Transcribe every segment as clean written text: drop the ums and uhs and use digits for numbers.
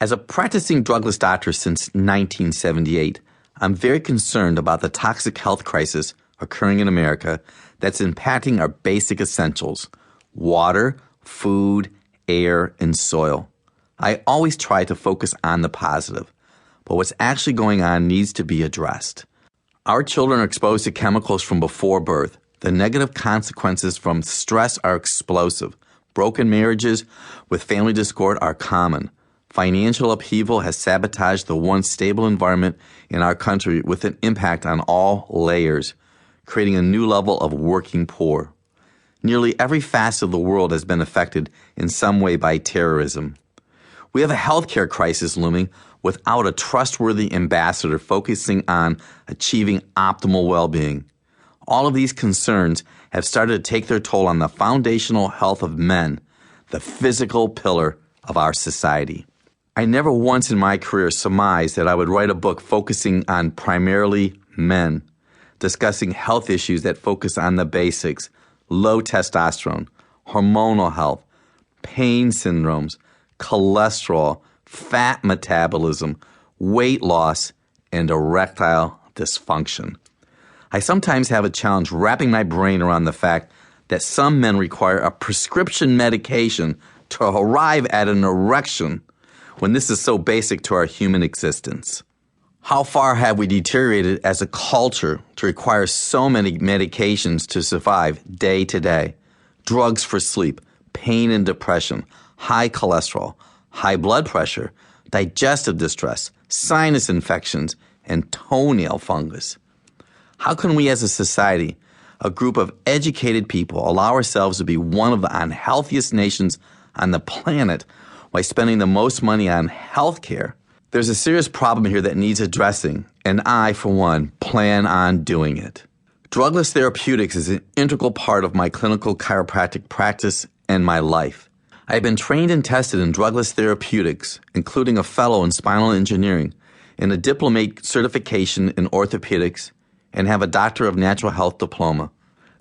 As a practicing drugless doctor since 1978, I'm very concerned about the toxic health crisis occurring in America that's impacting our basic essentials: water, food, air, and soil. I always try to focus on the positive, but what's actually going on needs to be addressed. Our children are exposed to chemicals from before birth. The negative consequences from stress are explosive. Broken marriages with family discord are common. Financial upheaval has sabotaged the once stable environment in our country with an impact on all layers, creating a new level of working poor. Nearly every facet of the world has been affected in some way by terrorism. We have a healthcare crisis looming without a trustworthy ambassador focusing on achieving optimal well-being. All of these concerns have started to take their toll on the foundational health of men, the physical pillar of our society. I never once in my career surmised that I would write a book focusing on primarily men, discussing health issues that focus on the basics: low testosterone, hormonal health, pain syndromes, cholesterol, fat metabolism, weight loss, and erectile dysfunction. I sometimes have a challenge wrapping my brain around the fact that some men require a prescription medication to arrive at an erection when this is so basic to our human existence. How far have we deteriorated as a culture to require so many medications to survive day to day? Drugs for sleep, pain and depression, high cholesterol, high blood pressure, digestive distress, sinus infections, and toenail fungus. How can we as a society, a group of educated people, allow ourselves to be one of the unhealthiest nations on the planet while spending the most money on health care? There's a serious problem here that needs addressing, and I, for one, plan on doing it. Drugless therapeutics is an integral part of my clinical chiropractic practice and my life. I have been trained and tested in drugless therapeutics, including a fellow in spinal engineering and a diplomate certification in orthopedics, and have a Doctor of Natural Health diploma.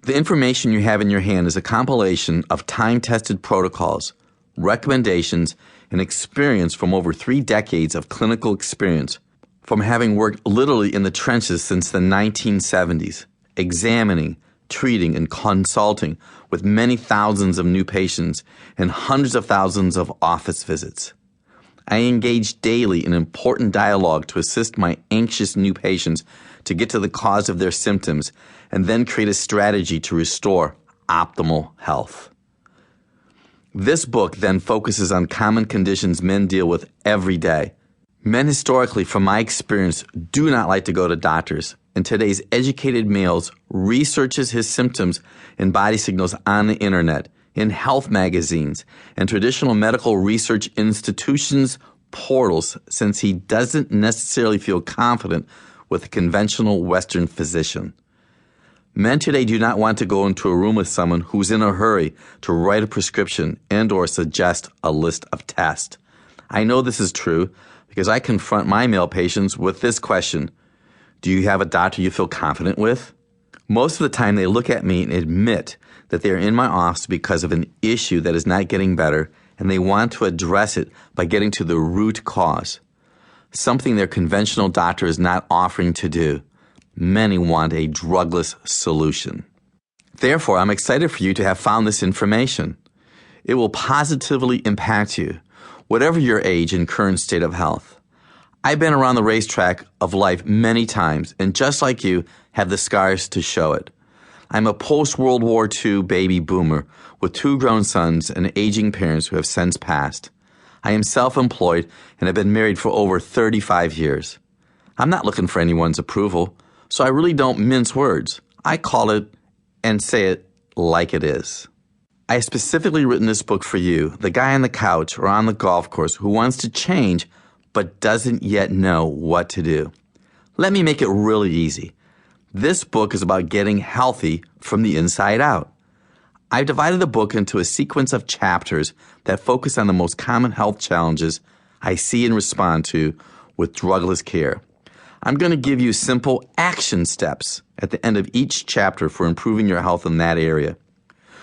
The information you have in your hand is a compilation of time-tested protocols, recommendations, and experience from over 3 decades of clinical experience, from having worked literally in the trenches since the 1970s, examining, treating, and consulting with many thousands of new patients and hundreds of thousands of office visits. I engage daily in important dialogue to assist my anxious new patients to get to the cause of their symptoms and then create a strategy to restore optimal health. This book then focuses on common conditions men deal with every day. Men historically, from my experience, do not like to go to doctors, and today's educated males researches his symptoms and body signals on the internet, in health magazines, and traditional medical research institutions' portals, since he doesn't necessarily feel confident with a conventional Western physician. Men today do not want to go into a room with someone who's in a hurry to write a prescription and or suggest a list of tests. I know this is true because I confront my male patients with this question: do you have a doctor you feel confident with? Most of the time they look at me and admit that they are in my office because of an issue that is not getting better, and they want to address it by getting to the root cause, something their conventional doctor is not offering to do. Many want a drugless solution. Therefore, I'm excited for you to have found this information. It will positively impact you, whatever your age and current state of health. I've been around the racetrack of life many times, and just like you, have the scars to show it. I'm a post-World War II baby boomer with 2 grown sons and aging parents who have since passed. I am self-employed and have been married for over 35 years. I'm not looking for anyone's approval, so I really don't mince words. I call it and say it like it is. I have specifically written this book for you, the guy on the couch or on the golf course who wants to change but doesn't yet know what to do. Let me make it really easy. This book is about getting healthy from the inside out. I've divided the book into a sequence of chapters that focus on the most common health challenges I see and respond to with drugless care. I'm going to give you simple action steps at the end of each chapter for improving your health in that area.